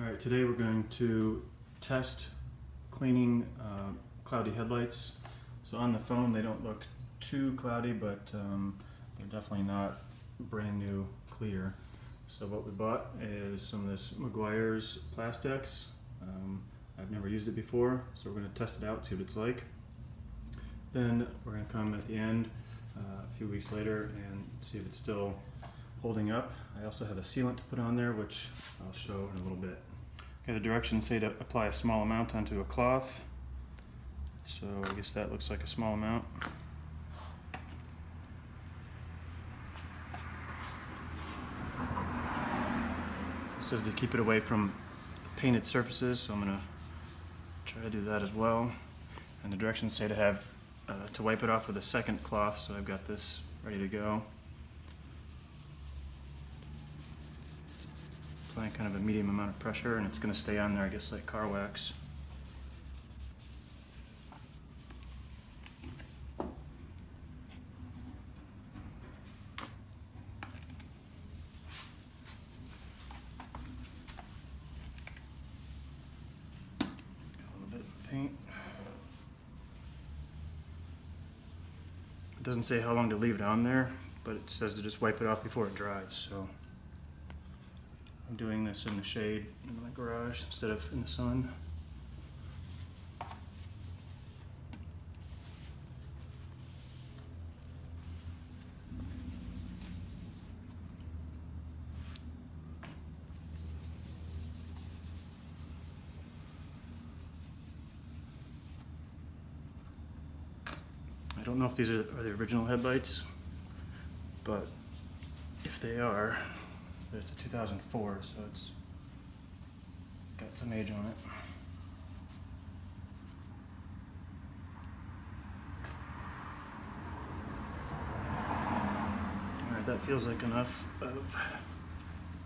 Alright, today we're going to test cleaning cloudy headlights. So on the phone they don't look too cloudy, but they're definitely not brand new clear. So what we bought is some of this Meguiar's Plastx. I've never used it before, so we're going to test it out, see what it's like. Then we're going to come at the end a few weeks later and see if it's still holding up. I also have a sealant to put on there, which I'll show in a little bit. Okay, the directions say to apply a small amount onto a cloth. So I guess that looks like a small amount. It says to keep it away from painted surfaces, so I'm going to try to do that as well. And the directions say to have to wipe it off with a second cloth, so I've got this ready to go. Applying kind of a medium amount of pressure, and it's going to stay on there, I guess, like car wax. Got a little bit of paint. It doesn't say how long to leave it on there, but it says to just wipe it off before it dries. So I'm doing this in the shade in my garage instead of in the sun. I don't know if these are the original headlights, but if they are, it's a 2004, so it's got some age on it. Alright, that feels like enough of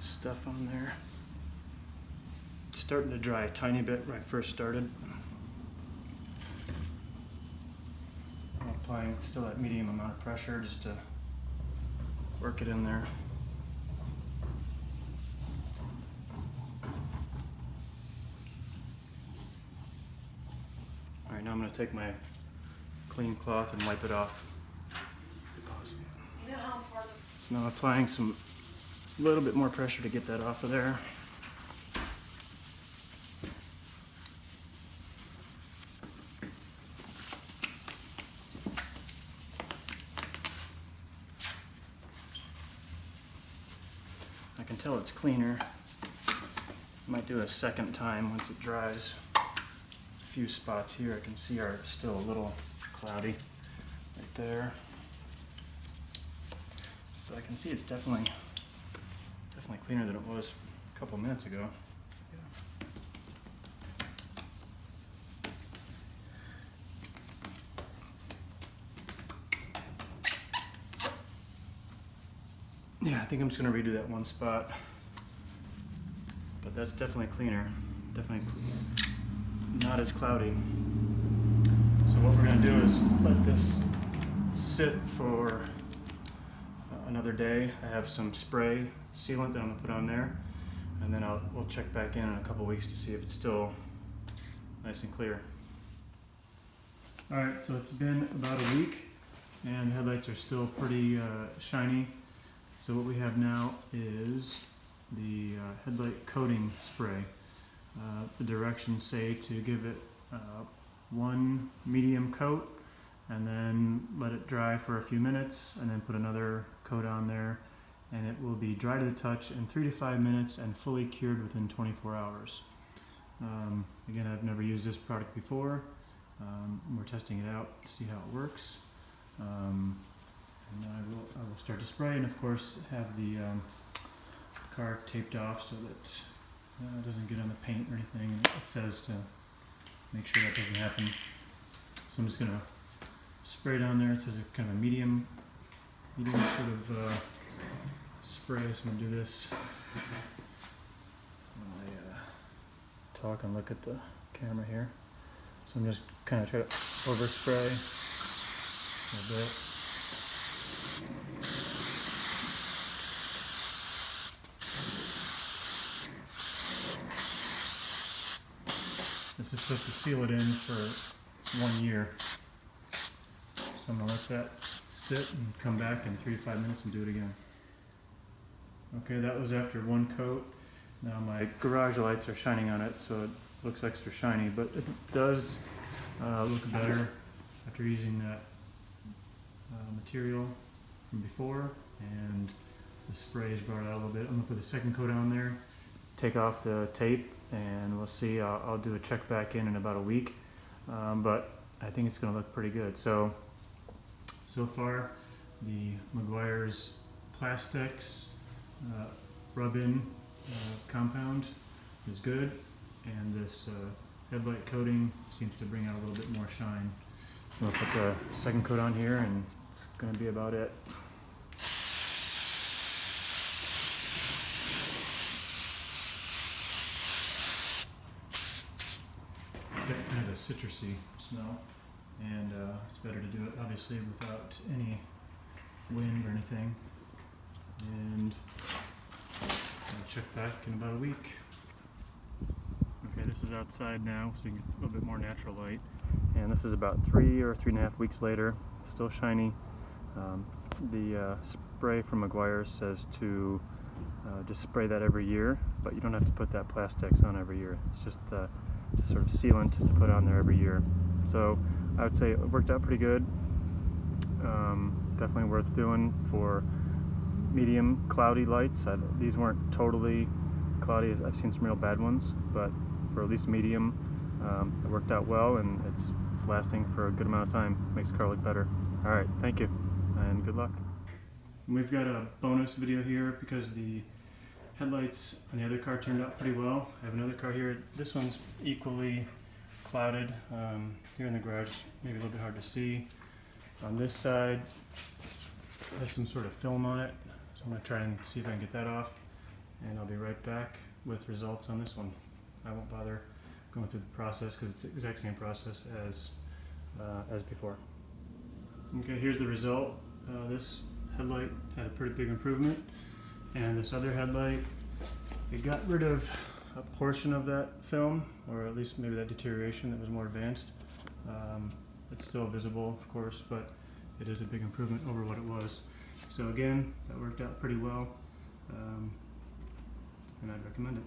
stuff on there. It's starting to dry a tiny bit when I first started. I'm applying still that medium amount of pressure just to work it in there. Alright, now I'm going to take my clean cloth and wipe it off. So now I'm applying a little bit more pressure to get that off of there. I can tell it's cleaner. I might do a second time once it dries. A few spots here I can see are still a little cloudy right there, but I can see it's definitely cleaner than it was a couple minutes ago. Yeah, I think I'm just going to redo that one spot, but that's definitely cleaner, definitely not as cloudy. So what we're going to do is let this sit for another day. I have some spray sealant that I'm going to put on there, and then we'll check back in a couple weeks to see if it's still nice and clear. Alright, so it's been about a week and the headlights are still pretty shiny. So what we have now is the headlight coating spray. The directions say to give it one medium coat and then let it dry for a few minutes and then put another coat on there, and it will be dry to the touch in 3 to 5 minutes and fully cured within 24 hours. Again, I've never used this product before. We're testing it out to see how it works. And then I will start to spray, and of course have the car taped off so that it doesn't get on the paint or anything. And it says to make sure that doesn't happen. So I'm just going to spray it on there. It says a kind of a medium sort of spray. So I'm going to do this when I talk and look at the camera here. So I'm just kind of try to overspray a little bit. This is supposed to seal it in for 1 year. So I'm going to let that sit and come back in 3 to 5 minutes and do it again. Okay, that was after 1 coat. Now my garage lights are shining on it, so it looks extra shiny, but it does look better after using that material from before, and the spray is brought out a little bit. I'm going to put a second coat on there, take off the tape, and we'll see. I'll do a check back in about a week, but I think it's going to look pretty good. So far, the Meguiar's Plastx rub-in compound is good, and this headlight coating seems to bring out a little bit more shine. I'm going to put the second coat on here, and it's going to be about it. It's got kind of a citrusy smell, and it's better to do it obviously without any wind or anything. And I'll check back in about a week. Okay, this is outside now, so you can get a little bit more natural light. And this is about 3 or 3.5 weeks later, still shiny. The spray from Meguiar says to just spray that every year, but you don't have to put that Plastx on every year. It's just the sort of sealant to put on there every year. So I would say it worked out pretty good. Definitely worth doing for medium cloudy lights. These weren't totally cloudy. I've seen some real bad ones, but for at least medium, it worked out well, and it's lasting for a good amount of time. Makes the car look better. All right, thank you, and good luck. We've got a bonus video here because the headlights on the other car turned out pretty well. I have another car here. This one's equally clouded. Here in the garage, maybe a little bit hard to see. On this side, it has some sort of film on it, so I'm going to try and see if I can get that off, and I'll be right back with results on this one. I won't bother going through the process because it's the exact same process as before. Okay, here's the result. This headlight had a pretty big improvement, and this other headlight, it got rid of a portion of that film, or at least maybe that deterioration that was more advanced. It's still visible, of course, but it is a big improvement over what it was. So again, that worked out pretty well, and I'd recommend it.